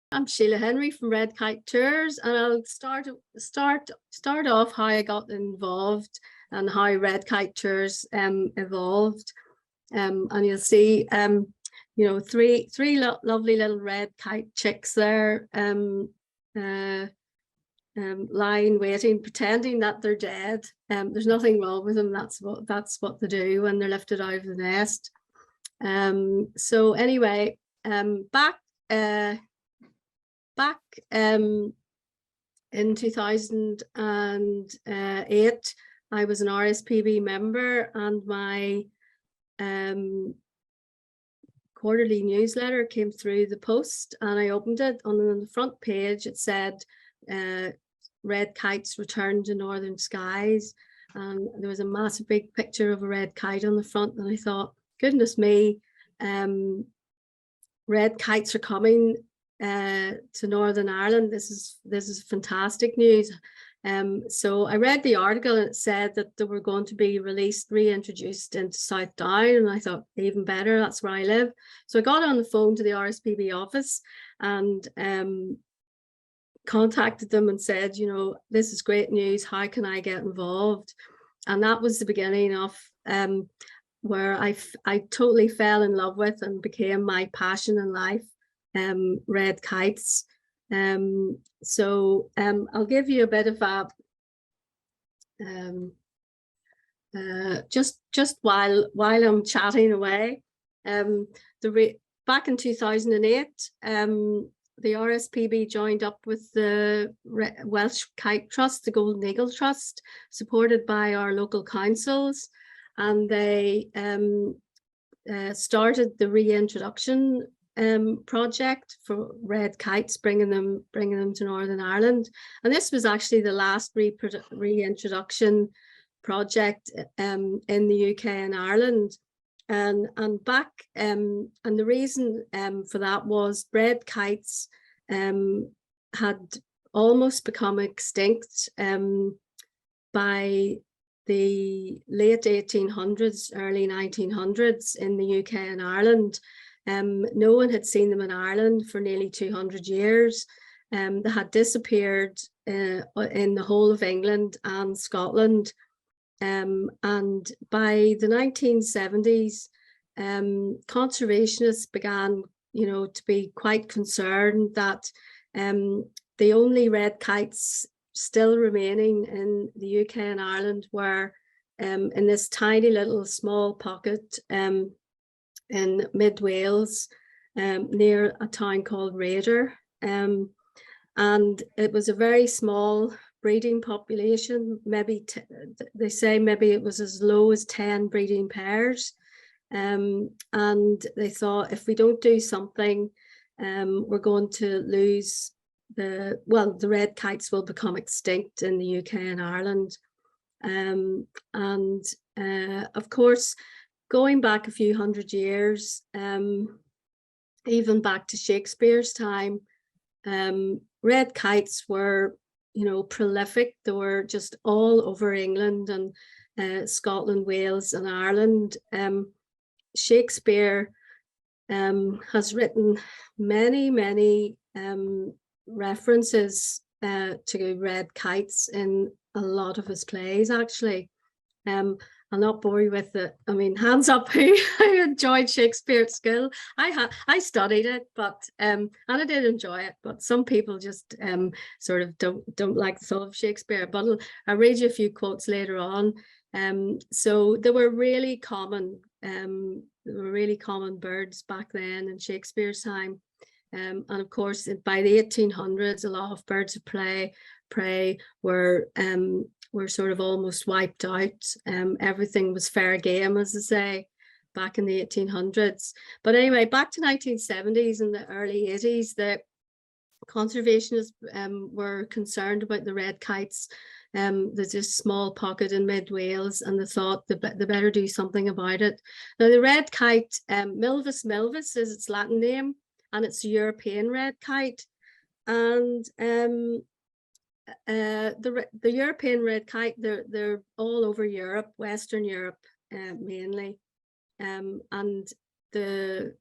I'm Shelagh Henry from Red Kite Tours, and I'll start off how I got involved and how Red Kite Tours evolved. And you'll see you know, three lovely little red kite chicks there lying waiting, pretending that they're dead. There's nothing wrong with them. That's what they do when they're lifted out of the nest. So anyway, back in 2008, I was an RSPB member, and my quarterly newsletter came through the post, and I opened it. On the front page it said red kites return to northern skies, and there was a massive big picture of a red kite on the front, and I thought, goodness me, red kites are coming to Northern Ireland. This is fantastic news. So I read the article, and it said that they were going to be reintroduced into South Down, and I thought, even better, that's where I live. So I got on the phone to the RSPB office and contacted them and said, you know, this is great news, how can I get involved? And that was the beginning of where I totally fell in love with and became my passion in life, red kites. So I'll give you a bit of a just while I'm chatting away. Back in 2008, the RSPB joined up with the Welsh Kite Trust, the Golden Eagle Trust, supported by our local councils, and they started the reintroduction project for red kites, bringing them to Northern Ireland. And this was actually the last reintroduction project in the UK and Ireland. And the reason for that was red kites had almost become extinct by the late 1800s, early 1900s in the UK and Ireland. No one had seen them in Ireland for nearly 200 years. They had disappeared in the whole of England and Scotland. And by the 1970s, conservationists began, you know, to be quite concerned that the only red kites still remaining in the UK and Ireland were in this tiny little small pocket in mid Wales, near a town called Raider, and it was a very small breeding population. Maybe they say maybe it was as low as 10 breeding pairs, and they thought, if we don't do something, we're going to lose the red kites will become extinct in the UK and Ireland. Of course, going back a few hundred years, even back to Shakespeare's time, red kites were, you know, prolific. They were just all over England and Scotland, Wales and Ireland. Shakespeare has written many references to red kites in a lot of his plays, actually. I'll not bore you with it. I mean, hands up who enjoyed Shakespeare at school. I studied it, but and I did enjoy it. But some people just sort of don't like the thought of Shakespeare. But I'll read you a few quotes later on. So they were really common. They were really common birds back then in Shakespeare's time. And of course, by the 1800s, a lot of birds of prey were sort of almost wiped out. Everything was fair game, as I say, back in the 1800s. But anyway, back to 1970s and the early 80s, the conservationists were concerned about the red kites. There's this small pocket in mid Wales, and they thought they better do something about it. Now, the red kite, Milvus milvus is its Latin name, and it's a European red kite. And the European red kite, they're all over Europe, Western Europe mainly, and the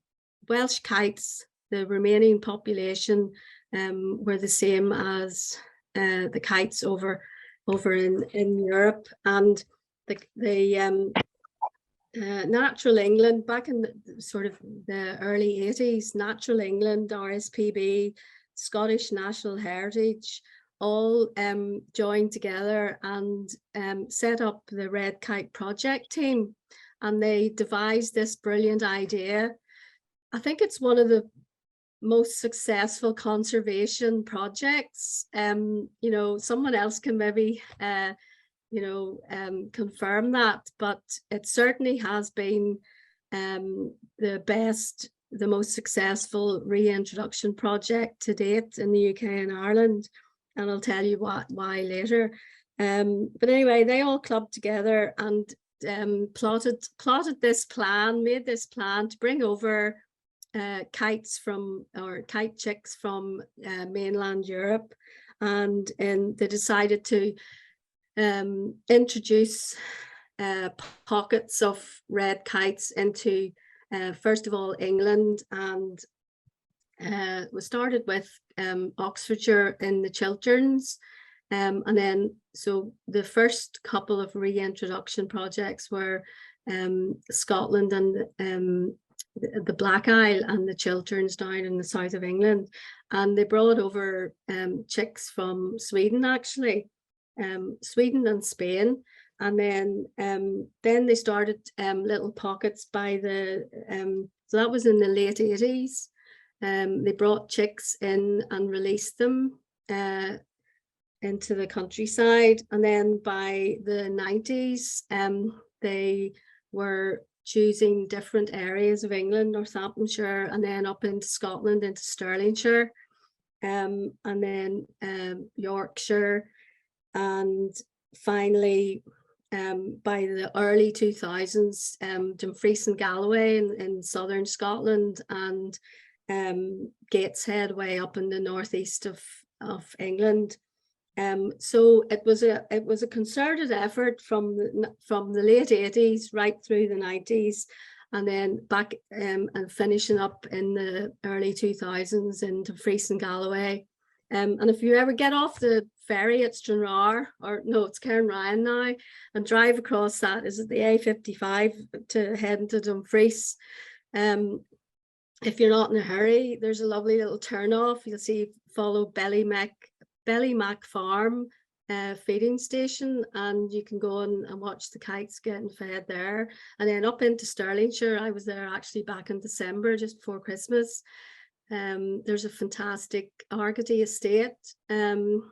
Welsh kites, the remaining population were the same as the kites over in Europe. And the Natural England, back in the, sort of the early 80s, Natural England, RSPB, Scottish National Heritage, all joined together and set up the Red Kite project team, and they devised this brilliant idea. I think it's one of the most successful conservation projects. You know, someone else can maybe confirm that, but it certainly has been the most successful reintroduction project to date in the UK and Ireland, and I'll tell you why later. But anyway, they all clubbed together and plotted this plan, made this plan to bring over kites or kite chicks from mainland Europe, and they decided to introduce pockets of red kites into first of all England, and we started with Oxfordshire in the Chilterns, and then so the first couple of reintroduction projects were Scotland and the Black Isle and the Chilterns down in the south of England, and they brought over chicks from Sweden, actually, Sweden and Spain, and then they started little pockets by the so that was in the late 80s. They brought chicks in and released them into the countryside, and then by the 90s they were choosing different areas of England, Northamptonshire, and then up into Scotland, into Stirlingshire, and then Yorkshire, and finally by the early 2000s Dumfries and Galloway in southern Scotland, and Gateshead way up in the northeast of England. So it was a concerted effort from the late 80s right through the 90s, and then back and finishing up in the early 2000s in Dumfries and Galloway. And if you ever get off the ferry at Stranraer, or no, it's Cairn Ryan now, and drive across that, is it the A55 to head into Dumfries? If you're not in a hurry, there's a lovely little turn off. You'll see, follow Bellymac Farm feeding station, and you can go and watch the kites getting fed there. And then up into Stirlingshire, I was there actually back in December, just before Christmas. There's a fantastic Argody estate, and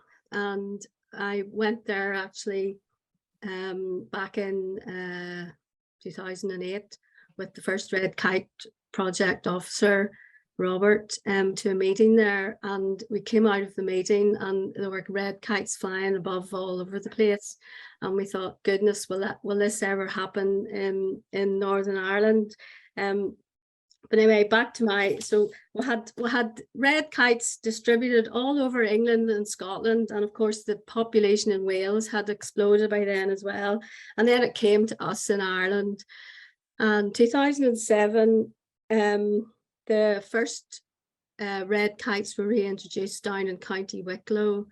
I went there actually back in 2008 with the first Red Kite project officer, Robert, to a meeting there, and we came out of the meeting and there were red kites flying above all over the place, and we thought, goodness, will this ever happen in Northern Ireland? But anyway, back to so we had red kites distributed all over England and Scotland, and of course the population in Wales had exploded by then as well, and then it came to us in Ireland. And 2007 the first red kites were reintroduced down in County Wicklow,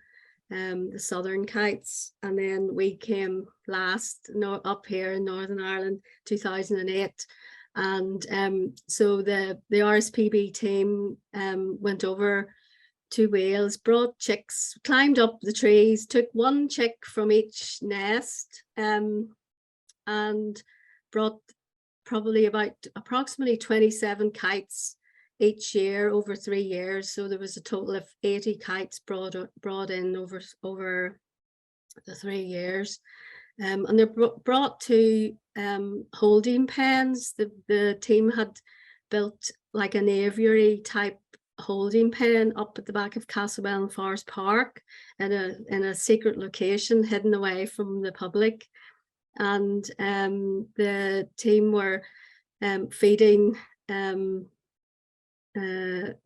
the southern kites, and then we came last up here in Northern Ireland, 2008. And so the RSPB team went over to Wales, brought chicks, climbed up the trees, took one chick from each nest, and brought probably approximately 27 kites each year over 3 years. So there was a total of 80 kites brought in over the 3 years. And they're brought to holding pens. The team had built like an aviary type holding pen up at the back of Castlewell and Forest Park in a secret location hidden away from the public. And the team were feeding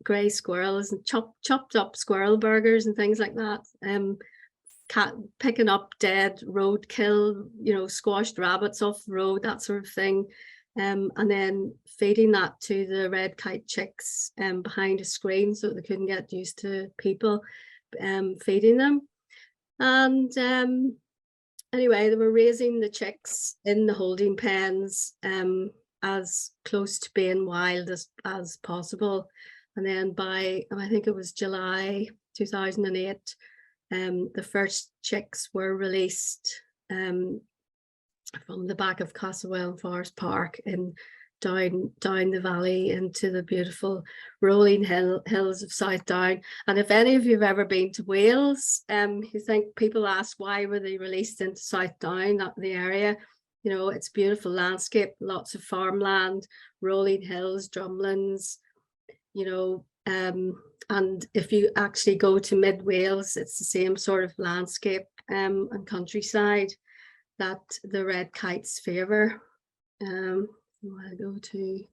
grey squirrels and chopped up squirrel burgers and things like that, picking up dead roadkill, squashed rabbits off the road, that sort of thing, and then feeding that to the red kite chicks behind a screen so they couldn't get used to people feeding them. And anyway, they were raising the chicks in the holding pens as close to being wild as possible. And then by, I think it was July 2008, the first chicks were released from the back of Castlewell Forest Park and down the valley into the beautiful rolling hills of South Down. And if any of you have ever been to Wales, you think people ask why were they released into South Down, that the area, you know, it's beautiful landscape, lots of farmland, rolling hills, drumlins, you know, and if you actually go to mid Wales, it's the same sort of landscape and countryside that the red kites favour. I'll go to.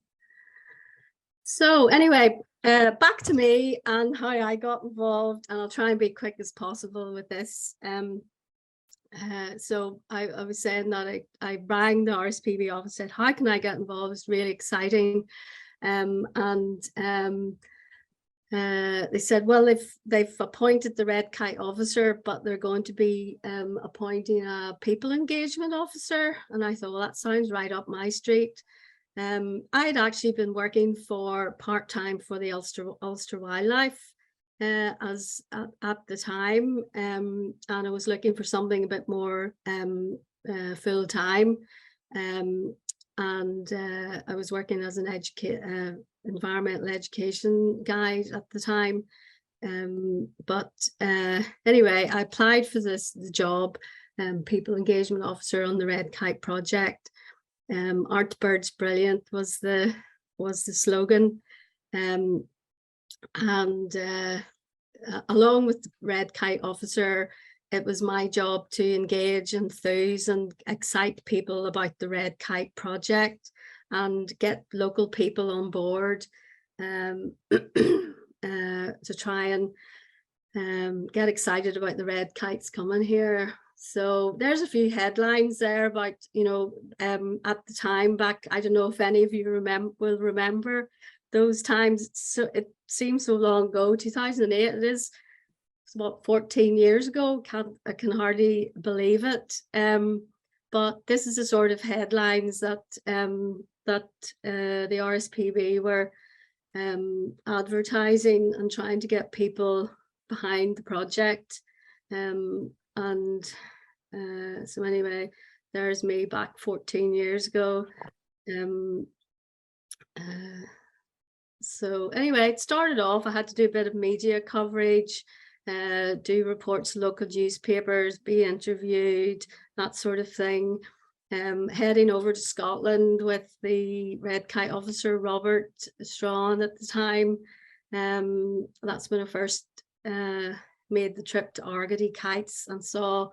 So anyway, back to me and how I got involved, and I'll try and be quick as possible with this. So I was saying that I rang the RSPB office, said, how can I get involved? It's really exciting. They said, well, they've appointed the Red Kite officer, but they're going to be appointing a people engagement officer. And I thought, well, that sounds right up my street. I had actually been working for part-time for the Ulster Wildlife at the time, and I was looking for something a bit more full-time. And I was working as an environmental education guide at the time. But anyway, I applied for the job, people engagement officer on the Red Kite project. Aren't birds brilliant was the slogan. And along with the Red Kite officer, it was my job to engage, enthuse and excite people about the Red Kite project and get local people on board to try and get excited about the red kites coming here. So there's a few headlines there about, you know, at the time back, I don't know if any of you will remember those times. So it seems so long ago, 2008, it is. It's what, 14 years ago. I can hardly believe it. But this is the sort of headlines that the RSPB were advertising and trying to get people behind the project. So anyway, there's me back 14 years ago. So anyway, it started off, I had to do a bit of media coverage, do reports to local newspapers, be interviewed, that sort of thing. Heading over to Scotland with the Red Kite officer, Robert Strawn at the time. That's when I first made the trip to Argody Kites and saw,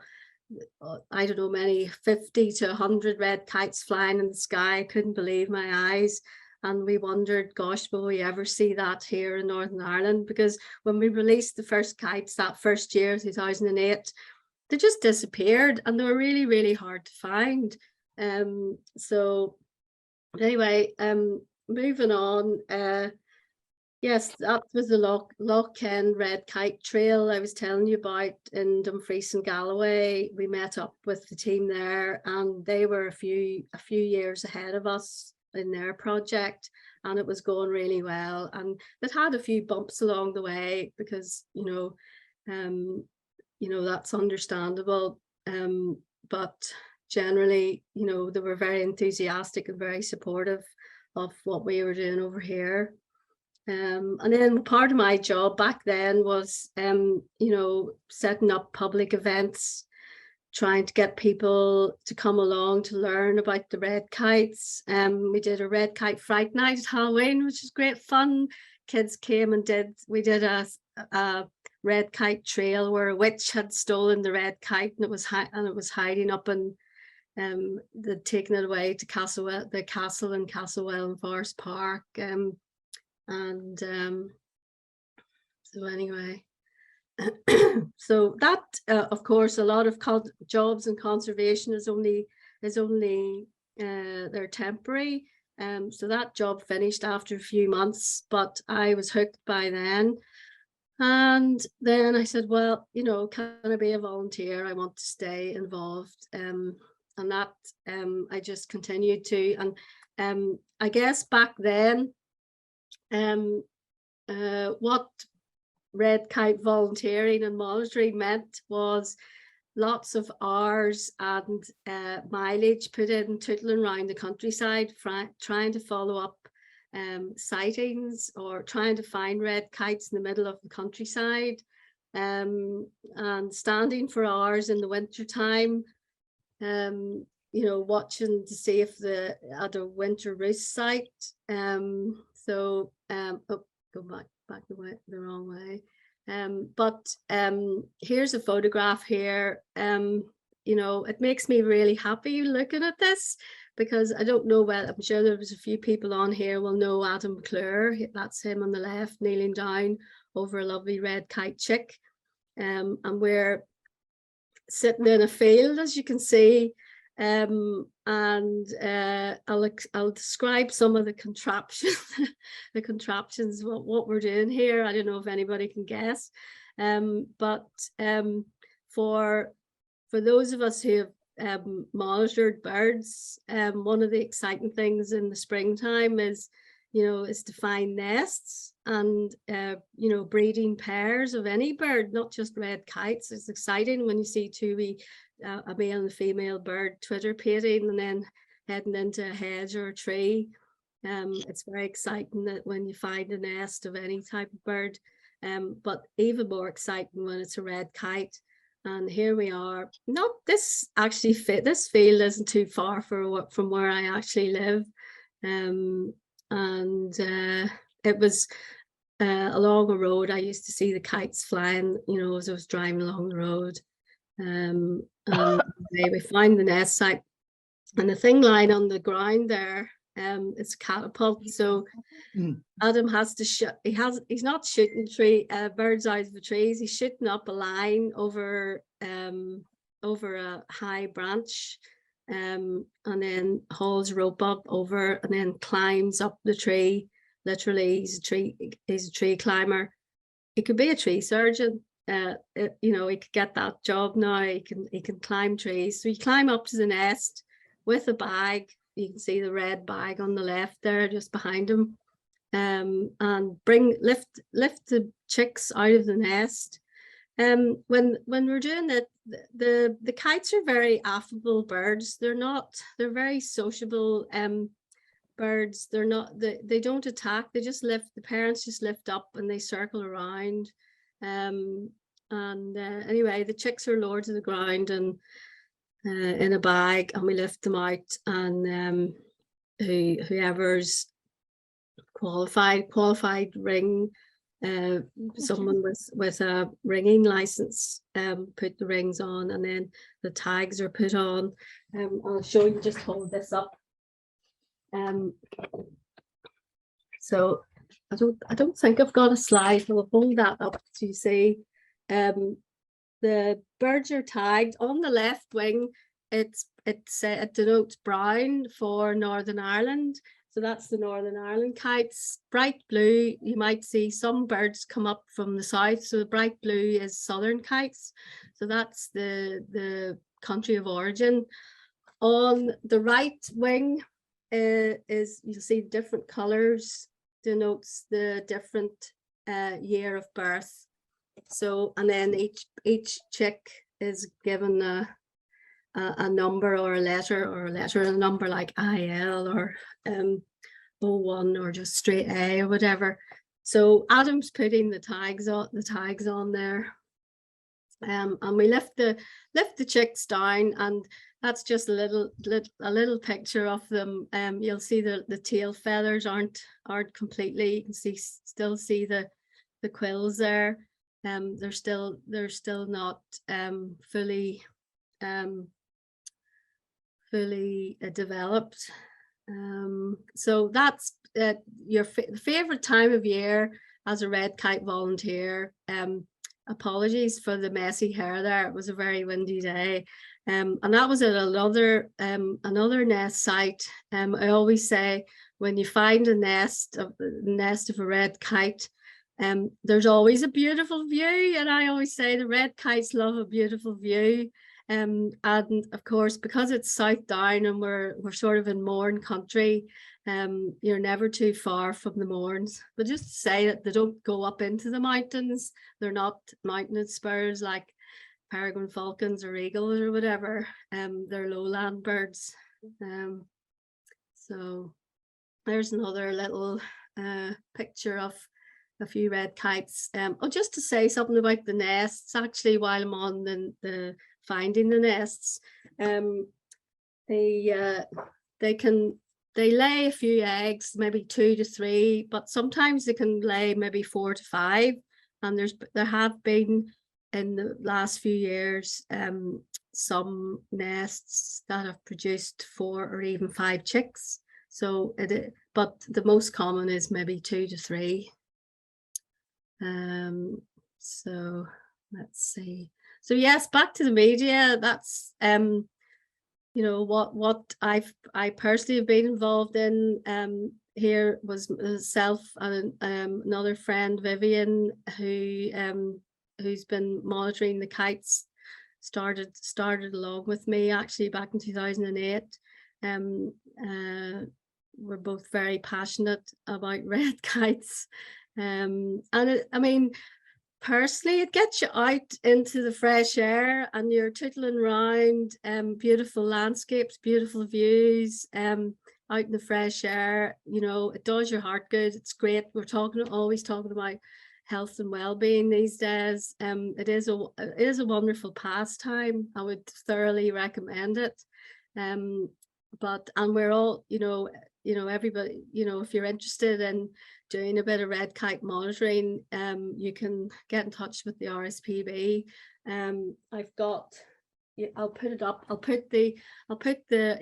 I don't know, many 50 to 100 red kites flying in the sky. I couldn't believe my eyes. And we wondered, gosh, will we ever see that here in Northern Ireland? Because when we released the first kites that first year, 2008, they just disappeared and they were really, really hard to find. So anyway, moving on. Yes, that was the Loch Ken Red Kite Trail I was telling you about in Dumfries and Galloway. We met up with the team there, and they were a few years ahead of us in their project, and it was going really well. And it had a few bumps along the way because, you know, that's understandable. But generally, you know, they were very enthusiastic and very supportive of what we were doing over here. And then part of my job back then was, you know, setting up public events, trying to get people to come along to learn about the red kites. We did a red kite fright night at Halloween, which was great fun. Kids came and we did a red kite trail where a witch had stolen the red kite, and it was hiding up in they'd taken it away to the castle in Castlewell Forest Park. So anyway, so that of course, a lot of jobs in conservation is only they're temporary. So that job finished after a few months, but I was hooked by then. And then I said, well, you know, can I be a volunteer? I want to stay involved. And that I just continued to. And I guess back then, what Red Kite volunteering and monitoring meant was lots of hours and mileage put in tootling around the countryside, trying to follow up sightings or trying to find red kites in the middle of the countryside, and standing for hours in the winter time, you know, watching to see if at a winter roost site. Oh, go back the wrong way. But here's a photograph here. You know, it makes me really happy looking at this, because I don't know, well, I'm sure there was a few people on here will know Adam McClure. That's him on the left, kneeling down over a lovely red kite chick. And we're sitting in a field, as you can see. I'll describe some of the contraptions, what we're doing here. I don't know if anybody can guess. But for those of us who have monitored birds, one of the exciting things in the springtime is, you know, is to find nests and you know, breeding pairs of any bird, not just red kites. It's exciting when you see a male and a female bird twitter-pating and then heading into a hedge or a tree. It's very exciting that when you find a nest of any type of bird, but even more exciting when it's a red kite. And here we are. This field isn't too far from where I actually live. It was along a road. I used to see the kites flying, you know, as I was driving along the road. And we find the nest site, and the thing lying on the ground there, it's a catapult. So Adam has to shoot. He's not shooting birds out of the trees. He's shooting up a line over a high branch, and then hauls rope up over, and then climbs up the tree. Literally, he's a tree climber. He could be a tree surgeon. You know, he could get that job now. He can climb trees. So you climb up to the nest with a bag. You can see the red bag on the left there, just behind him, and lift the chicks out of the nest. When we're doing it, the kites are very affable birds. They're very sociable birds. They don't attack. They just lift. The parents just lift up and they circle around. Anyway, the chicks are lowered to the ground and in a bag, and we lift them out, and whoever's qualified ring, someone with a ringing license, put the rings on, and then the tags are put on. I'll show you, just hold this up. So I don't think I've got a slide. I'll hold that up so you see. The birds are tagged on the left wing. It denotes brown for Northern Ireland. So that's the Northern Ireland kites. Bright blue, you might see some birds come up from the south. So the bright blue is Southern kites. So that's the country of origin. On the right wing is, you'll see different colors, denotes the different year of birth. So, and then each chick is given a number or a letter and a number like IL or 01 or just straight A or whatever. So Adam's putting the tags on there, and we lift the chicks down, and that's just a little picture of them. You'll see the tail feathers aren't completely. You can still see the quills there. They're still not fully developed. So that's your favorite time of year as a red kite volunteer. Apologies for the messy hair there. It was a very windy day. And that was at another nest site. I always say, when you find a nest of a red kite, there's always a beautiful view. And I always say the red kites love a beautiful view. And of course, because it's South Down and we're sort of in Mourne country, you're never too far from the Mournes. But just to say that they don't go up into the mountains. They're not mountain spurs like peregrine falcons or eagles or whatever. They're lowland birds. So there's another little picture of a few red kites. Oh, just to say something about the nests, actually, while I'm on the finding the nests, they lay a few eggs, maybe 2 to 3, but sometimes they can lay maybe 4 to 5. And there have been in the last few years some nests that have produced 4 or even 5 chicks. So but the most common is maybe 2 to 3. So let's see. So yes, back to the media. That's you know, what I personally have been involved in here was myself and another friend, Vivian, who's been monitoring the kites, started along with me actually back in 2008. We're both very passionate about red kites, and I mean, personally, it gets you out into the fresh air and you're tootling around beautiful landscapes, beautiful views, out in the fresh air. You know, it does your heart good. It's great. We're always talking about health and well-being these days. It is a wonderful pastime. I would thoroughly recommend it. And we're all, you know, everybody, you know, if you're interested in doing a bit of red kite monitoring, you can get in touch with the RSPB. I've got, I'll put it up. I'll put the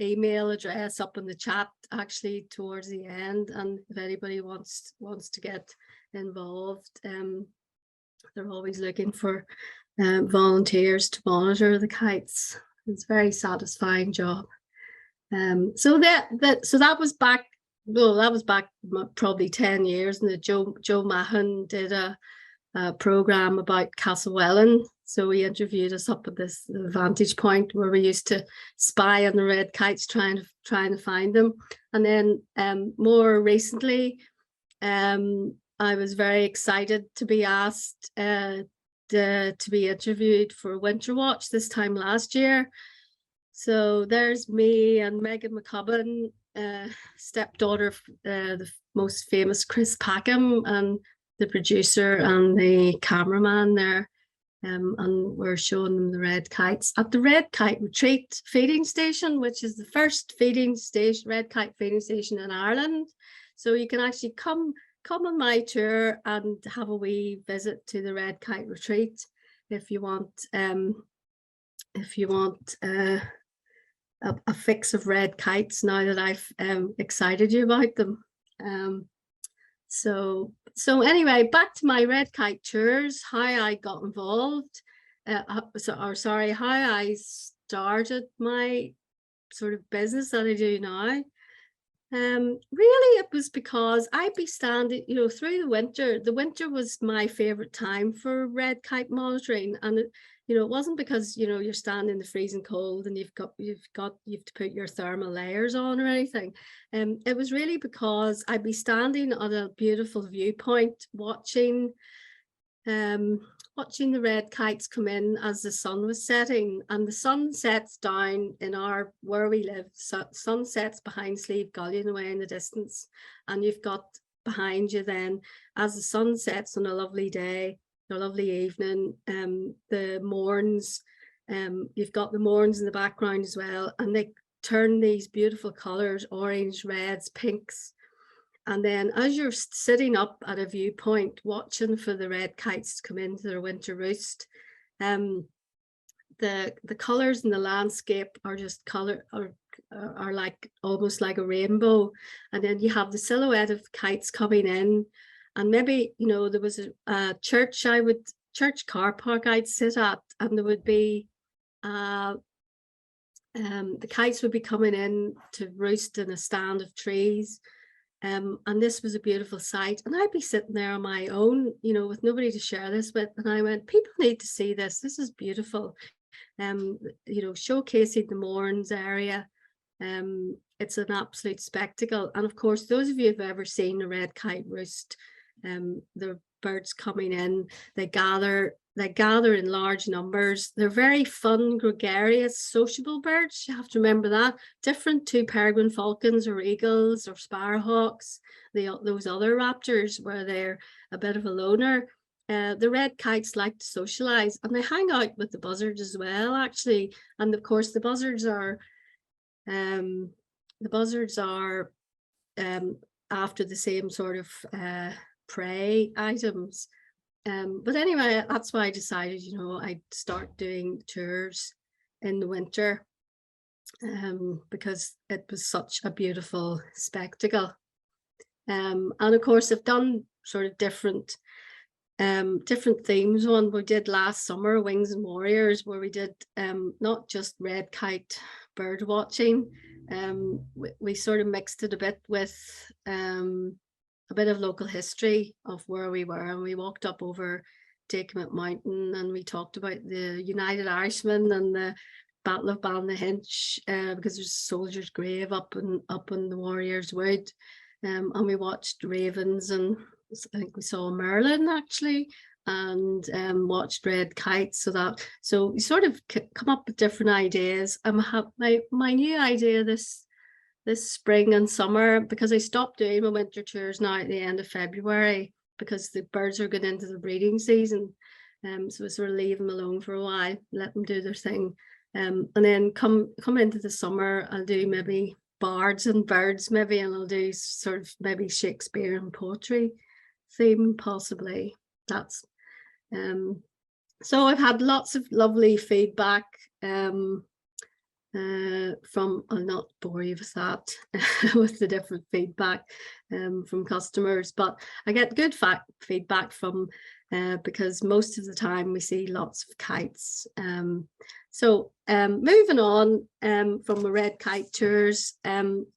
email address up in the chat actually towards the end. And if anybody wants to get involved, they're always looking for volunteers to monitor the kites. It's a very satisfying job. So that was back. Well, that was back probably 10 years, and Joe Mahon did a program about Castlewellan. So he interviewed us up at this vantage point where we used to spy on the red kites, trying to find them. And then more recently, I was very excited to be asked to be interviewed for Winter Watch this time last year. So there's me and Megan McCubbin, stepdaughter of the most famous Chris Packham, and the producer and the cameraman there. And we're showing them the red kites at the Red Kite Retreat feeding station, which is the first red kite feeding station in Ireland. So you can actually come on my tour and have a wee visit to the Red Kite Retreat if you want a fix of red kites now that I've excited you about them. So anyway, back to my red kite tours, how I got involved, how I started my sort of business that I do now. Really, it was because I'd be standing, you know, through the winter. The winter was my favorite time for red kite monitoring, and you know, it wasn't because, you know, you're standing in the freezing cold and you've to put your thermal layers on or anything. It was really because I'd be standing on a beautiful viewpoint, watching the red kites come in as the sun was setting, and the sun sets down in where we live. Sun sets behind Slieve Gullion away in the distance, and you've got behind you then, as the sun sets on a lovely day, a lovely evening, the Mournes, you've got the Mournes in the background as well, and they turn these beautiful colors, orange, reds, pinks. And then as you're sitting up at a viewpoint watching for the red kites to come into their winter roost, the colors in the landscape are just are like almost like a rainbow. And then you have the silhouette of kites coming in. And maybe, you know, there was a church car park I'd sit at, and there would be the kites would be coming in to roost in a stand of trees. And this was a beautiful sight. And I'd be sitting there on my own, you know, with nobody to share this with. And I went, people need to see this. This is beautiful. You know, showcasing the Mournes area. It's an absolute spectacle. And of course, those of you who've ever seen a red kite roost, the birds coming in, they gather in large numbers. They're very fun, gregarious, sociable birds. You have to remember that. Different to peregrine falcons or eagles or sparrowhawks, those other raptors where they're a bit of a loner. The red kites like to socialize, and they hang out with the buzzards as well, actually. And of course, the buzzards are after the same sort of prey items. But anyway, that's why I decided, you know, I'd start doing tours in the winter, because it was such a beautiful spectacle. And of course, I've done sort of different themes. One we did last summer, Wings and Warriors, where we did not just red kite bird watching. We sort of mixed it a bit with a bit of local history of where we were, and we walked up over Dacomit Mountain, and we talked about the United Irishmen and the Battle of Balnahinch, because there's a soldier's grave up in the Warriors Wood, and we watched ravens, and I think we saw Merlin actually, and watched red kites. So we sort of come up with different ideas. My new idea this spring and summer, because I stopped doing my winter tours now at the end of February because the birds are going into the breeding season, so we sort of leave them alone for a while, let them do their thing, and then come into the summer, I'll do maybe bards and birds maybe, and I'll do sort of maybe Shakespeare and poetry theme possibly. That's so I've had lots of lovely feedback from, I'll not bore you with that with the different feedback from customers, but I get good feedback from because most of the time we see lots of kites. So moving on from the Red Kite Tours,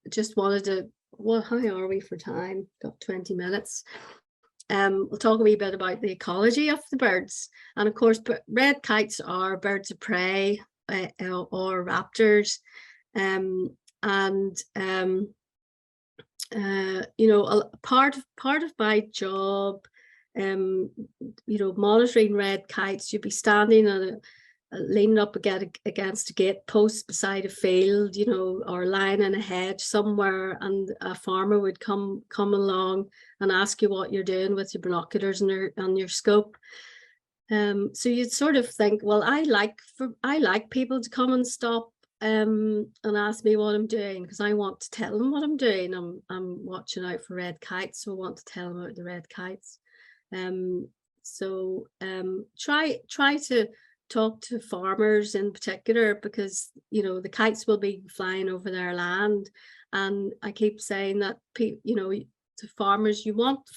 just wanted to, how are we for time? Got 20 minutes. We'll talk a wee bit about the ecology of the birds. And of course, red kites are birds of prey or raptors, you know, part of my job, you know, monitoring red kites, you'd be standing on leaning up against a gate post beside a field, you know, or lying in a hedge somewhere, and a farmer would come along and ask you what you're doing with your binoculars and your scope. So you'd sort of think, well, I like people to come and stop and ask me what I'm doing, because I want to tell them what I'm doing. I'm watching out for red kites, so I want to tell them about the red kites. So try to talk to farmers in particular, because you know the kites will be flying over their land, and I keep saying that you know, to farmers, you want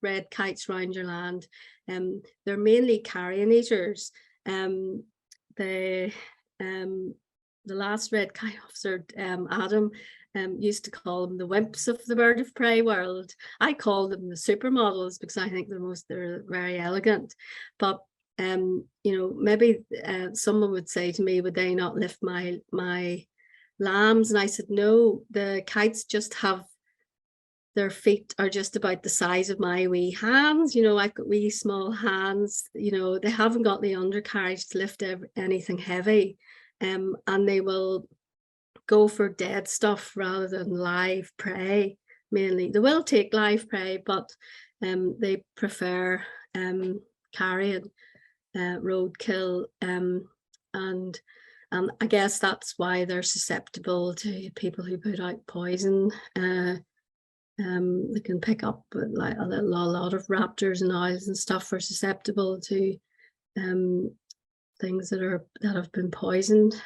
red kites around your land. They're mainly carrion eaters. The last red kite officer, Adam, used to call them the wimps of the bird of prey world. I call them the supermodels because I think they're very elegant. But you know, maybe someone would say to me, would they not lift my lambs? And I said, no, the kites just have, their feet are just about the size of my wee hands. You know, I've got wee small hands. You know, they haven't got the undercarriage to lift anything heavy, and they will go for dead stuff rather than live prey. Mainly, they will take live prey, but they prefer carrion, roadkill, and I guess that's why they're susceptible to people who put out poison. They can pick up, like a lot of raptors and owls and stuff are susceptible to things that have been poisoned.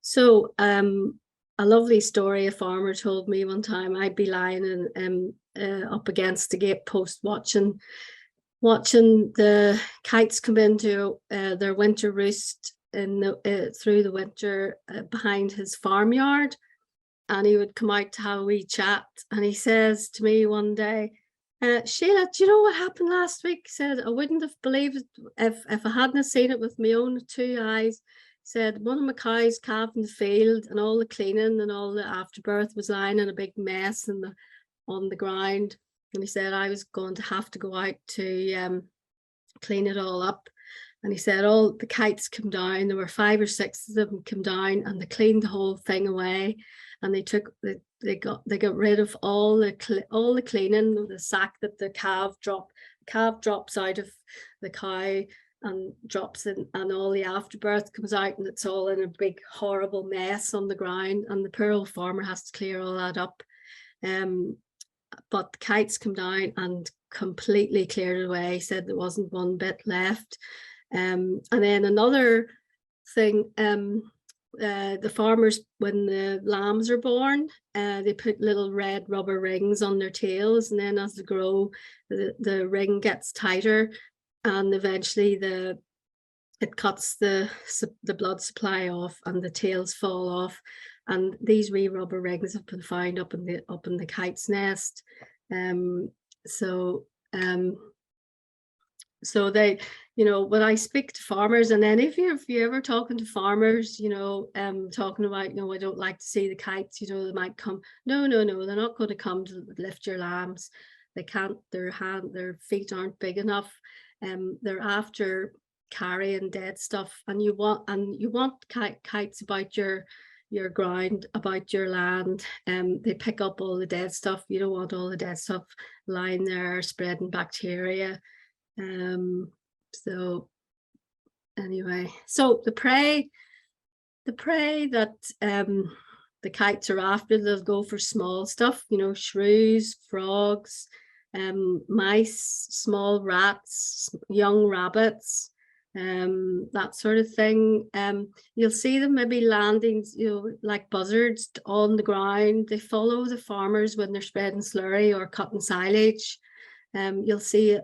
So a lovely story a farmer told me one time. I'd be lying up against the gate post watching the kites come into their winter roost, in the through the winter behind his farmyard, and he would come out to have a wee chat. And he says to me one day, Sheila, do you know what happened last week? He said, I wouldn't have believed it if I hadn't seen it with my own two eyes. He said, one of my cows calved in the field, and all the cleaning and all the afterbirth was lying in a big mess on the ground. And he said, I was going to have to go out to clean it all up. And he said, all the kites came down. There were 5 or 6 of them came down, and they cleaned the whole thing away. And they got rid of all the cleaning, the sack that the calf drops out of the cow and drops in, and all the afterbirth comes out, and it's all in a big horrible mess on the ground, and the poor old farmer has to clear all that up. But the kites come down and completely cleared it away. He said there wasn't one bit left. And then another thing, the farmers, when the lambs are born, they put little red rubber rings on their tails, and then as they grow, the ring gets tighter, and eventually it cuts the blood supply off, and the tails fall off. And these wee rubber rings have been found up in the kite's nest. So they, when I speak to farmers, and then if you're ever talking to farmers, talking about, I don't like to see the kites, they might come. No, they're not going to come to lift your lambs. They can't, their feet aren't big enough. They're after carrying dead stuff, and you want kites about your ground, about your land. They pick up all the dead stuff. You don't want all the dead stuff lying there spreading bacteria. So anyway, so the prey that the kites are after, they'll go for small stuff, shrews, frogs, mice, small rats, young rabbits, that sort of thing. You'll see them maybe landing, like buzzards on the ground. They follow the farmers when they're spreading slurry or cutting silage. You'll see,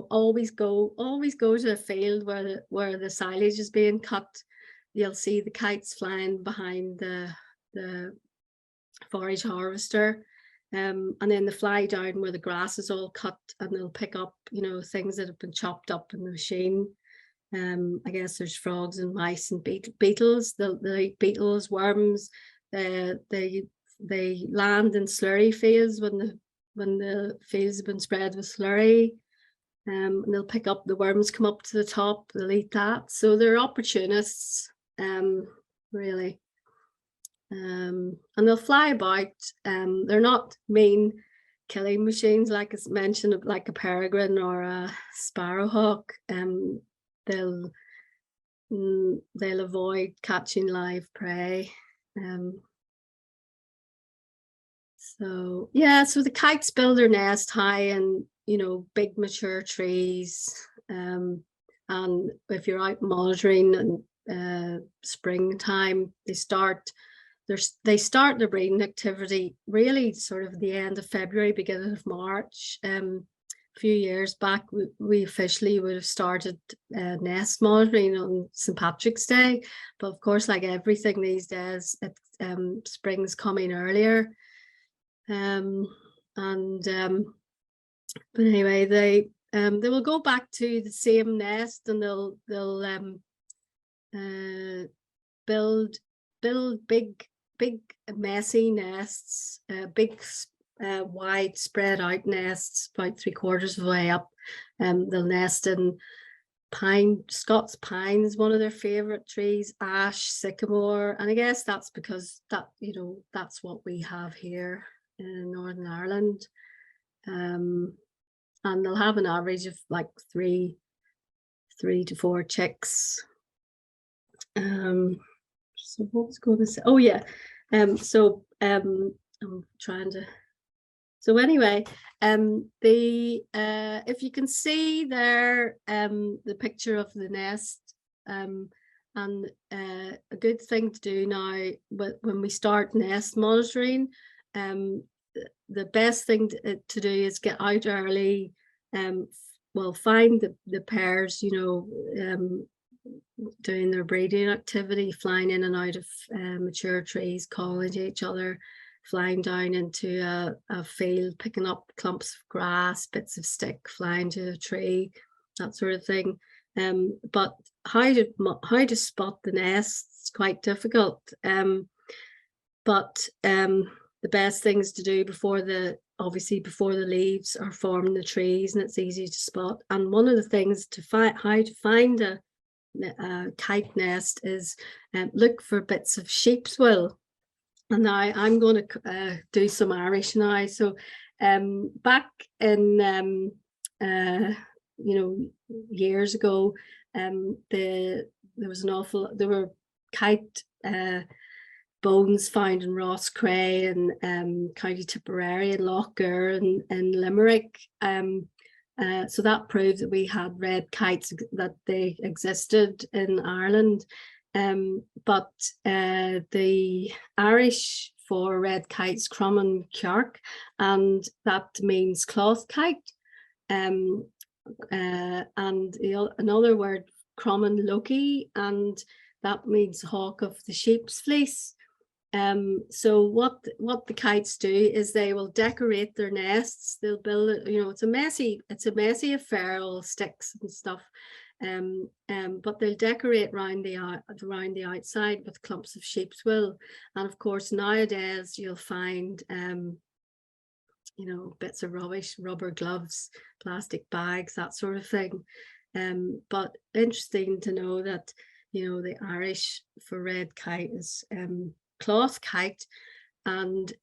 always go to a field where the silage is being cut. You'll see the kites flying behind the forage harvester, and then they fly down where the grass is all cut, and they'll pick up, things that have been chopped up in the machine. I guess there's frogs and mice and beetles. They'll eat beetles, worms. They land in slurry fields when the fields have been spread with slurry, and they'll pick up the worms, come up to the top, they'll eat that. So they're opportunists, really. And they'll fly about. They're not mean killing machines, like it's mentioned, like a peregrine or a sparrowhawk. They'll avoid catching live prey. So the kites build their nest high in, big mature trees. And if you're out monitoring and springtime, they start their breeding activity really sort of the end of February, beginning of March. A few years back, we officially would have started nest monitoring on St. Patrick's Day, but of course, like everything these days, spring's coming earlier. But anyway, they will go back to the same nest, and they'll build big messy nests, big wide spread out nests, about 3/4 of the way up. They'll nest in pine. Scots pine is one of their favorite trees, ash, sycamore, and I guess that's because that's what we have here in Northern Ireland. And they'll have an average of like 3 to 4 chicks. So what was I going to say? Oh yeah. I'm trying to. So anyway, if you can see there, the picture of the nest, and a good thing to do now, but when we start nest monitoring, the best thing to do is get out early. Find the pairs, doing their breeding activity, flying in and out of mature trees, calling to each other, flying down into a field, picking up clumps of grass, bits of stick, flying to a tree, that sort of thing. But how to spot the nests is quite difficult. But the best things to do obviously before the leaves are forming the trees, and it's easy to spot. And one of the things to how to find a kite nest is look for bits of sheep's wool. And now I'm going to do some Irish now. So back in years ago, there were kite bones found in Rosscray and County Tipperary and Lochgar and Limerick. So that proved that we had red kites, that they existed in Ireland. But the Irish for red kites, Crumman Cearc, and that means cloth kite. And another word, Crumman Loki, and that means hawk of the sheep's fleece. So what the kites do is they will decorate their nests. They'll build it, it's a messy affair, all sticks and stuff. But they'll decorate around the outside with clumps of sheep's wool. And of course nowadays you'll find bits of rubbish, rubber gloves, plastic bags, that sort of thing. But interesting to know that the Irish for red kite is cloth kite. And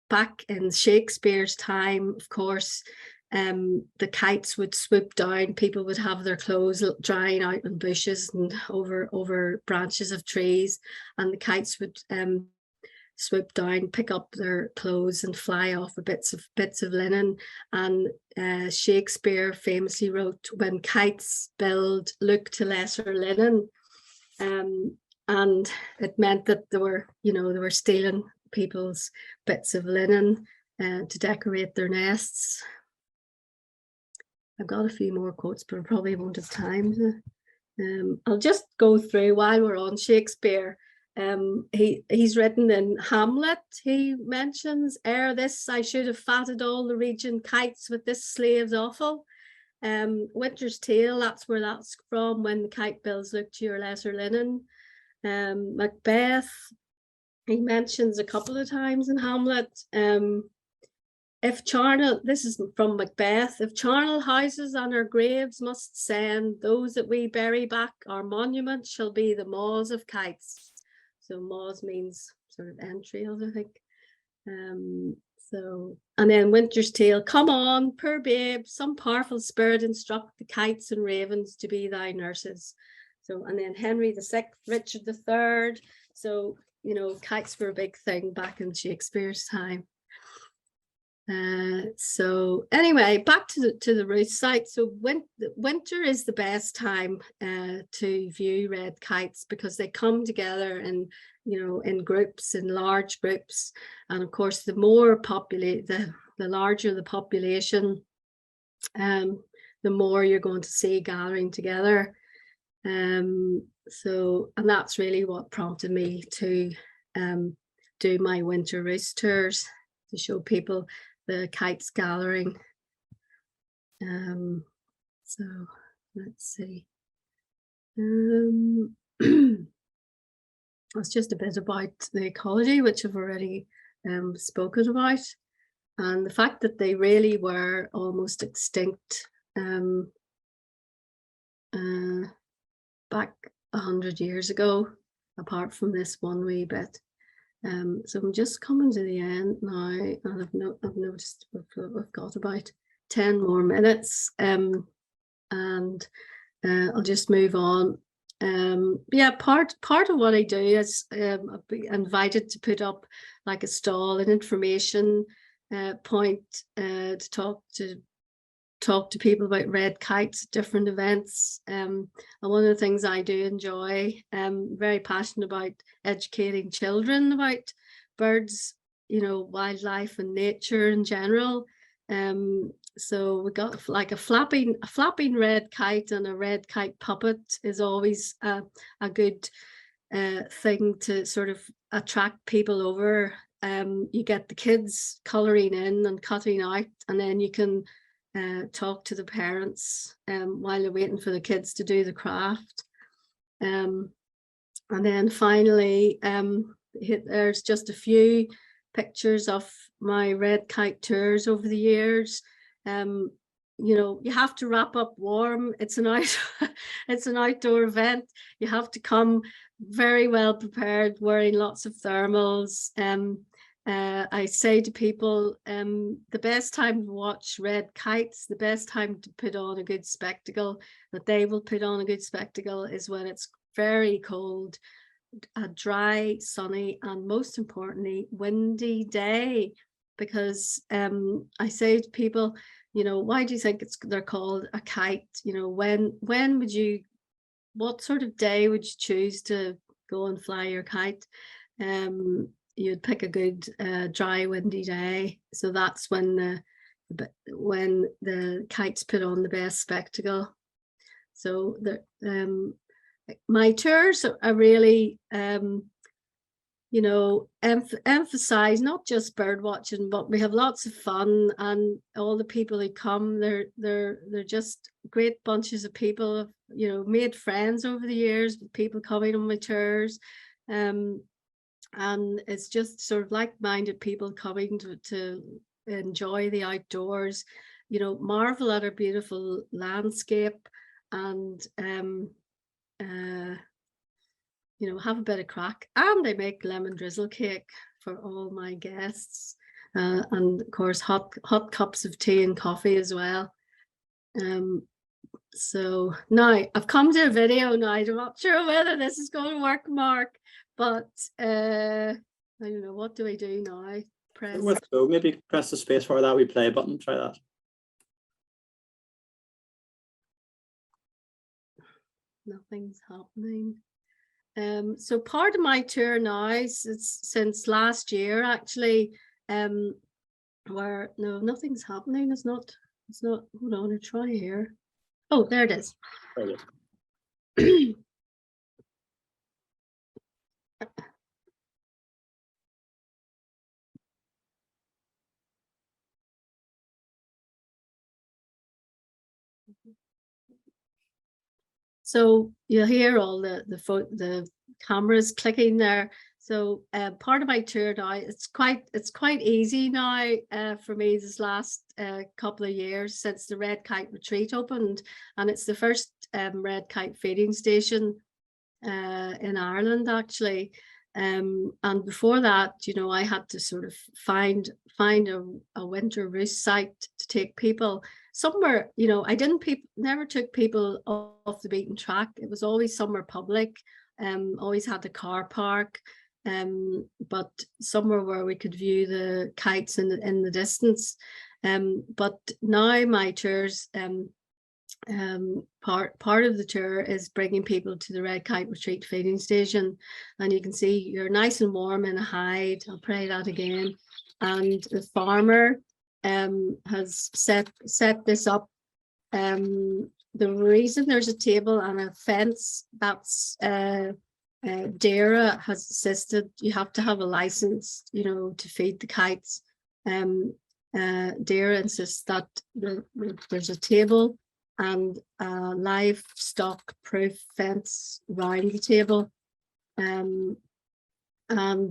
back in Shakespeare's time, of course, the kites would swoop down. People would have their clothes drying out in bushes and over branches of trees, and the kites would swoop down, pick up their clothes and fly off with bits of linen. And Shakespeare famously wrote, "When kites build, look to lesser linen." And it meant that they were stealing people's bits of linen to decorate their nests. I've got a few more quotes, but I probably won't have time. I'll just go through while we're on Shakespeare. He's written in Hamlet, he mentions, "Ere this I should have fatted all the region kites with this slave's offal." Winter's Tale, that's where that's from, "When the kite builds, look to your lesser linen." Macbeth, he mentions a couple of times in Hamlet. If charnel, this is from Macbeth, "If charnel houses on our graves must send, those that we bury back our monuments shall be the maws of kites." So maws means sort of entrails, I think. And then Winter's Tale, "Come on, poor babe, some powerful spirit instruct the kites and ravens to be thy nurses." So, and then Henry VI, Richard III. So, kites were a big thing back in Shakespeare's time. So anyway, back to the roost site. So winter is the best time to view red kites, because they come together in groups, in large groups. And of course, the larger the population, the more you're going to see gathering together. And that's really what prompted me to do my winter roost tours, to show people the kites gathering. So let's see. That's just a bit about the ecology, which I've already spoken about, and the fact that they really were almost extinct back 100 years ago, apart from this one wee bit. So I'm just coming to the end now, and I've noticed we've got about 10 more minutes, and I'll just move on. Part of what I do is I've been invited to put up like a stall, an information point, to talk to people about red kites at different events. And one of the things I do enjoy, very passionate about educating children about birds, wildlife and nature in general. So we got like a flapping red kite, and a red kite puppet is always a good thing to sort of attract people over. You get the kids colouring in and cutting out, and then you can talk to the parents while you're waiting for the kids to do the craft. And then finally, there's just a few pictures of my Red Kite tours over the years. You know, you have to wrap up warm. It's an outdoor event. You have to come very well prepared, wearing lots of thermals. I say to people, the best time to watch red kites, the best time to put on a good spectacle, that they will put on a good spectacle, is when it's very cold, a dry, sunny, and most importantly, windy day. Because I say to people, you know, why do you think they're called a kite? You know, when would you, what sort of day would you choose to go and fly your kite? You'd pick a good dry, windy day. So that's when the kites put on the best spectacle. So my tours are really you know, emphasize not just bird watching, but we have lots of fun, and all the people who come, they're just great bunches of people. You know, made friends over the years with people coming on my tours, and it's just sort of like-minded people coming to enjoy the outdoors. You know, marvel at our beautiful landscape, and you know, have a bit of crack. And they make lemon drizzle cake for all my guests, and of course hot cups of tea and coffee as well. So now I've come to a video now. I'm not sure whether this is going to work, Mark, but I don't know, what do I do now? Press. So maybe press the space for that wee play button. Try that. Nothing's happening. So part of my tour now is since last year actually, where no, nothing's happening. It's not, hold on, I'll try here. Oh, there it is. So you'll hear all the cameras clicking there. So part of my tour now, it's quite easy now for me this last couple of years since the Red Kite Retreat opened, and it's the first red kite feeding station in Ireland actually. And before that, you know, I had to sort of find a winter roost site to take people somewhere. You know, I never took people off the beaten track. It was always somewhere public, always had a car park, but somewhere where we could view the kites in the distance. But now my tours, part of the tour is bringing people to the Red Kite Retreat feeding station, and you can see you're nice and warm in a hide. I'll play that again. And the farmer has set this up. The reason there's a table and a fence, that's DAERA has insisted you have to have a license, you know, to feed the kites. DAERA insists that there's a table and a livestock proof fence around the table. And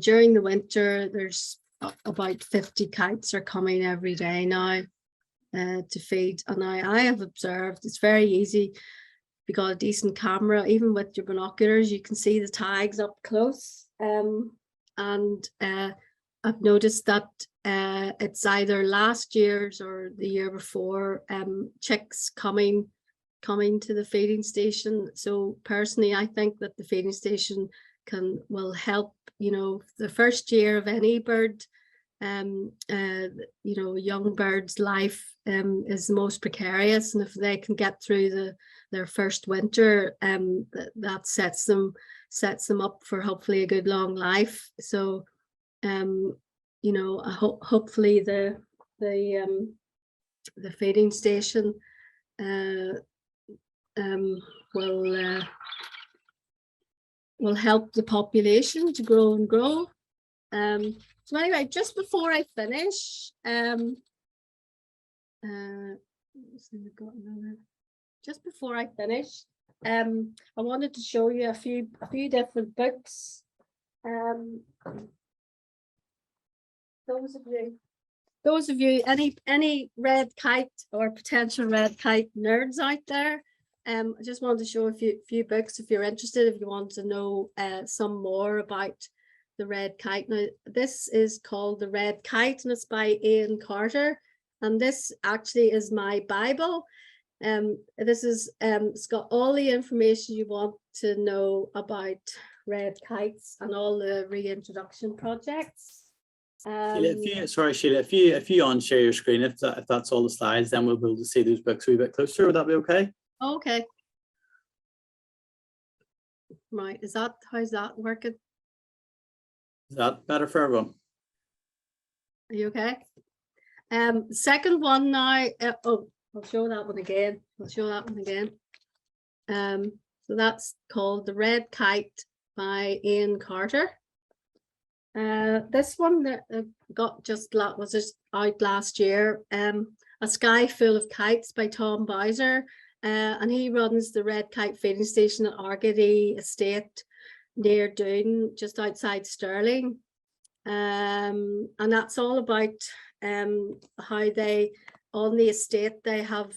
during the winter, there's about 50 kites are coming every day now to feed. And I have observed it's very easy. You got a decent camera, even with your binoculars, you can see the tags up close. And I've noticed that it's either last year's or the year before chicks coming to the feeding station. So personally, I think that the feeding station will help, you know, the first year of any bird, you know, young bird's life is the most precarious, and if they can get through their first winter, that sets them up for hopefully a good long life. So you know, hopefully the the feeding station will help the population to grow and grow. So anyway, just before I finish, just before I finish, I wanted to show you a few different books. Those of you, any red kite or potential red kite nerds out there, I just wanted to show a few books if you're interested, if you want to know some more about the red kite. Now, this is called The Red Kite, and it's by Ian Carter. And this actually is my Bible. This is it's got all the information you want to know about red kites and all the reintroduction projects. Sheila, if you unshare your screen, if that's all the slides, then we'll be able to see those books a wee bit closer. Would that be okay? Okay. Right, how's that working? Is that better for everyone? Are you okay? Second one now. I'll show that one again. So that's called The Red Kite by Ian Carter. This one that was just out last year. A Sky Full of Kites by Tom Bowser, and he runs the Red Kite feeding station at Argady Estate near Doon, just outside Stirling. And that's all about how they, on the estate, they have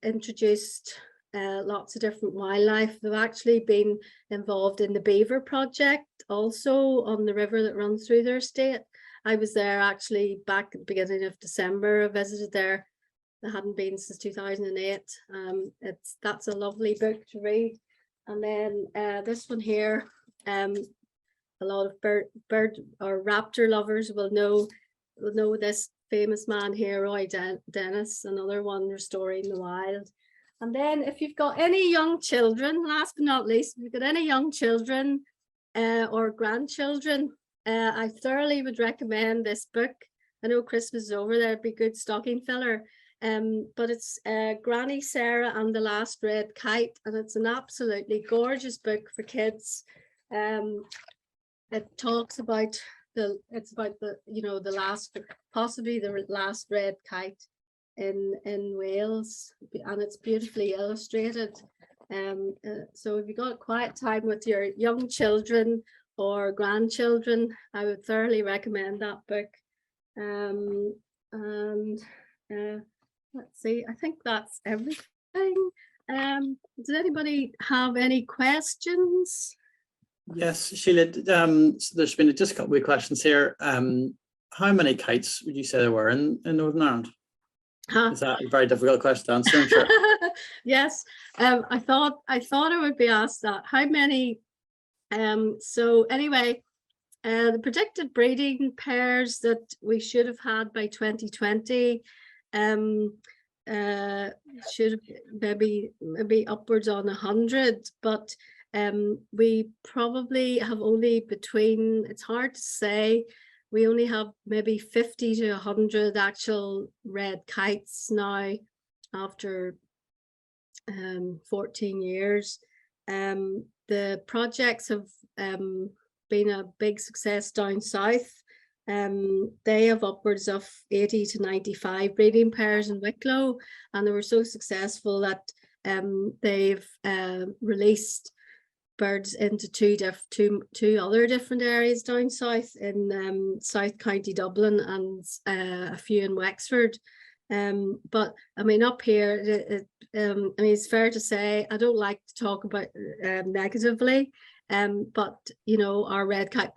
introduced lots of different wildlife. They've actually been involved in the beaver project also on the river that runs through their estate. I was there actually back at the beginning of December. I visited there. I hadn't been since 2008. That's a lovely book to read. And then this one here, a lot of bird or raptor lovers will know this famous man here, Roy Dennis, another one, Restoring the Wild. And then if you've got any young children, last but not least, if you've got any young children or grandchildren, I thoroughly would recommend this book. I know Christmas is over, there'd be good stocking filler. But it's Granny Sarah and the Last Red Kite, and it's an absolutely gorgeous book for kids. It talks about the possibly the last red kite in Wales, and it's beautifully illustrated. So if you've got quiet time with your young children or grandchildren, I would thoroughly recommend that book. Let's see, I think that's everything. Does anybody have any questions? Yes, Sheila, so there's been just a couple of questions here. How many kites would you say there were in Northern Ireland? Is that a very difficult question to answer? I'm sure. Yes, I thought I would be asked that. How many? So anyway, the predicted breeding pairs that we should have had by 2020 should have maybe upwards on 100, but we probably have only between, it's hard to say, we only have maybe 50 to 100 actual red kites now after 14 years. The projects have been a big success down south. They have upwards of 80 to 95 breeding pairs in Wicklow, and they were so successful that they've released birds into two other different areas down south in South County Dublin and a few in Wexford. But I mean, up here, I mean, it's fair to say, I don't like to talk about negatively, but you know, our red kite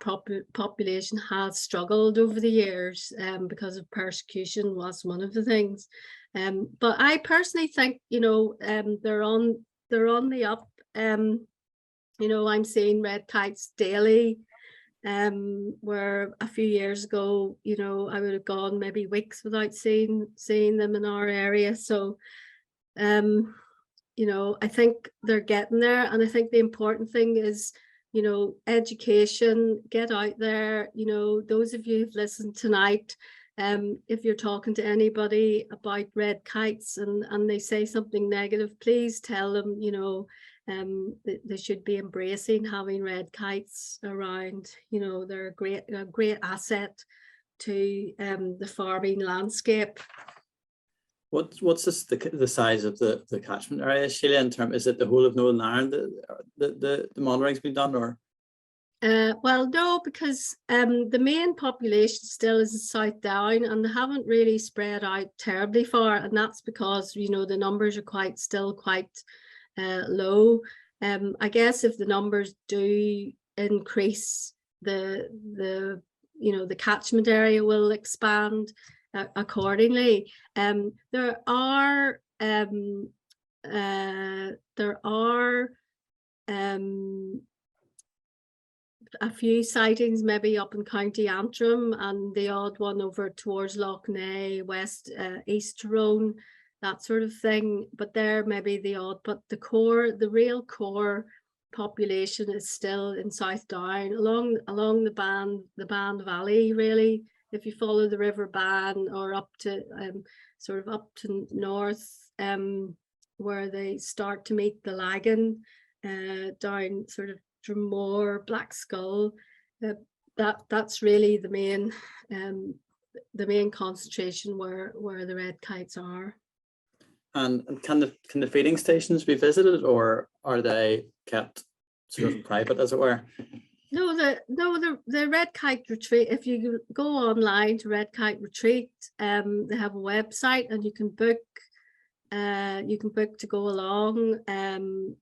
population has struggled over the years because of persecution was one of the things. But I personally think, you know, they're on the up. You know, I'm seeing red kites daily, where a few years ago, you know, I would have gone maybe weeks without seeing them in our area. So, you know, I think they're getting there, and I think the important thing is, you know, education, get out there. You know, those of you who've listened tonight, if you're talking to anybody about red kites and they say something negative, please tell them, you know, they should be embracing having red kites around. You know, they're a great asset to the farming landscape. What's the size of the catchment area, Sheila, in terms, is it the whole of Northern Ireland the monitoring's been done, or? Well, no, because the main population still is in South Down, and they haven't really spread out terribly far, and that's because, you know, the numbers are still quite low. I guess if the numbers do increase, the you know, the catchment area will expand accordingly. There are a few sightings maybe up in County Antrim, and the odd one over towards Lough Neagh, East Tyrone, that sort of thing. But they're maybe the odd, but the real core population is still in South Down, along the Band Valley, really. If you follow the River Bann, or up to sort of up to north, where they start to meet the Lagan, down sort of Drumore, Black Skull, that's really the main concentration where the red kites are. And can the feeding stations be visited, or are they kept sort of private, as it were? No, the Red Kite Retreat, if you go online to Red Kite Retreat, they have a website, and you can book to go along, and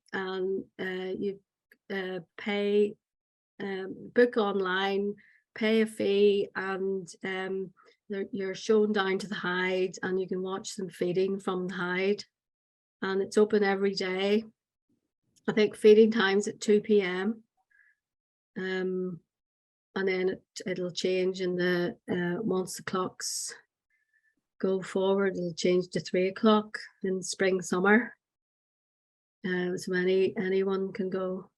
you pay, book online, pay a fee, and you're shown down to the hide, and you can watch them feeding from the hide, and it's open every day. I think feeding time's at 2 p.m. And then it'll change in the once the clocks go forward, it'll change to 3 o'clock in spring, summer. So anyone can go.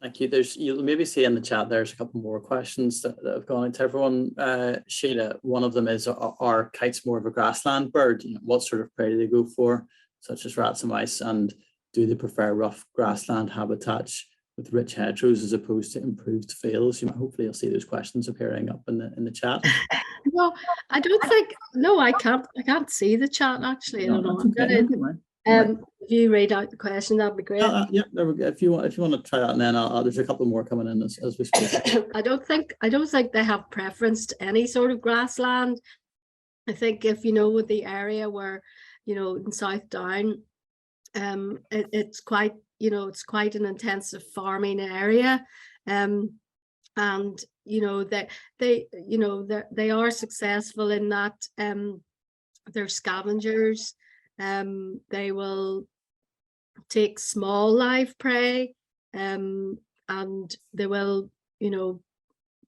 Thank you. You'll maybe see in the chat there's a couple more questions that have gone into everyone. Sheila, one of them is, are kites more of a grassland bird? You know, what sort of prey do they go for, such as rats and mice, and do they prefer rough grassland habitats with rich hedgerows as opposed to improved fields? You know, hopefully you'll see those questions appearing up in the chat. No, I don't think. No, I can't see the chat actually. No, I don't that's know. okay. If you read out the question, that'd be great. Yeah, there we go. If you want to try that, and then there's a couple more coming in as we speak. I don't think they have preference to any sort of grassland. I think if you know, with the area where, you know, in South Down, it's quite, you know, it's quite an intensive farming area, and you know that they are successful in that. They're scavengers. They will take small live prey, and they will, you know,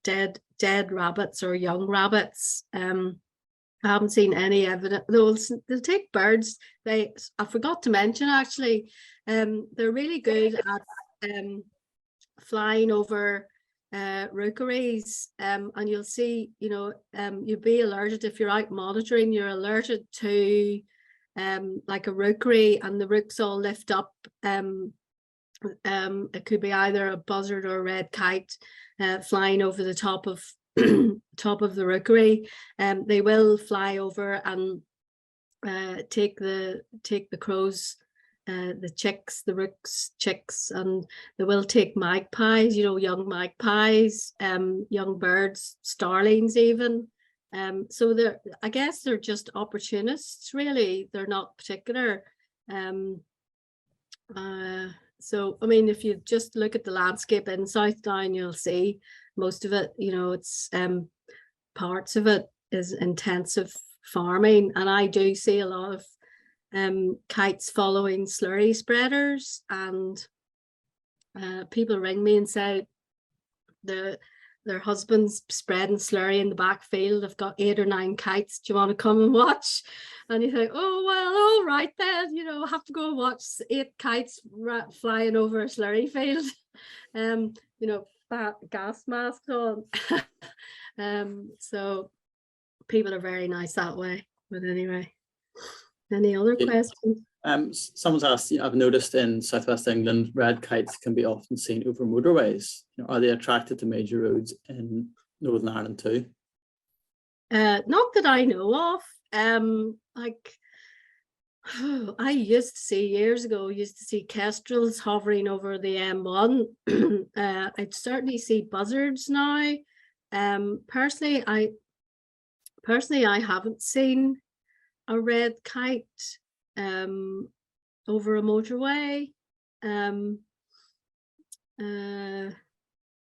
dead rabbits or young rabbits. I haven't seen any evidence. They'll take birds. I forgot to mention actually, they're really good at flying over rookeries, and you'll see, you know, you'll be alerted if you're out monitoring. You're alerted to like a rookery, and the rooks all lift up. It could be either a buzzard or a red kite flying over the top of the rookery. They will fly over and take the crows, the chicks, the rooks' chicks, and they will take magpies, you know, young magpies, young birds, starlings even. So I guess they're just opportunists, really. They're not particular. So I mean, if you just look at the landscape in South Down, you'll see most of it, you know, it's parts of it is intensive farming, and I do see a lot of kites following slurry spreaders, and people ring me and say their husband's spreading slurry in the back field. I've got 8 or 9 kites. Do you want to come and watch? And you think, oh, well, all right then, you know, I have to go and watch 8 kites flying over a slurry field. You know, gas masks on. So people are very nice that way. But anyway, any other Yeah. questions? Someone's asked, I've noticed in Southwest England, red kites can be often seen over motorways. Are they attracted to major roads in Northern Ireland too? Not that I know of. Like I used to see years ago, kestrels hovering over the M1. I'd certainly see buzzards now. Personally, I haven't seen a red kite over a motorway.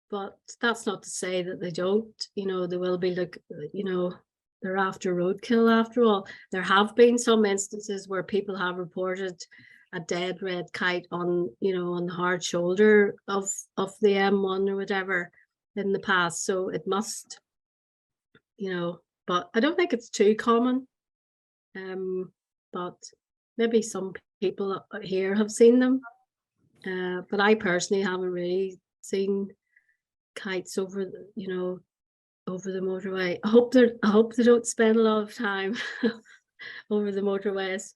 But that's not to say that they don't. They will be, like, they're after roadkill after all. There have been some instances where people have reported a dead red kite on the hard shoulder of the M1 or whatever in the past. So it must, but I don't think it's too common. But maybe some people here have seen them. But I personally haven't really seen kites over the motorway. I hope they don't spend a lot of time over the motorways.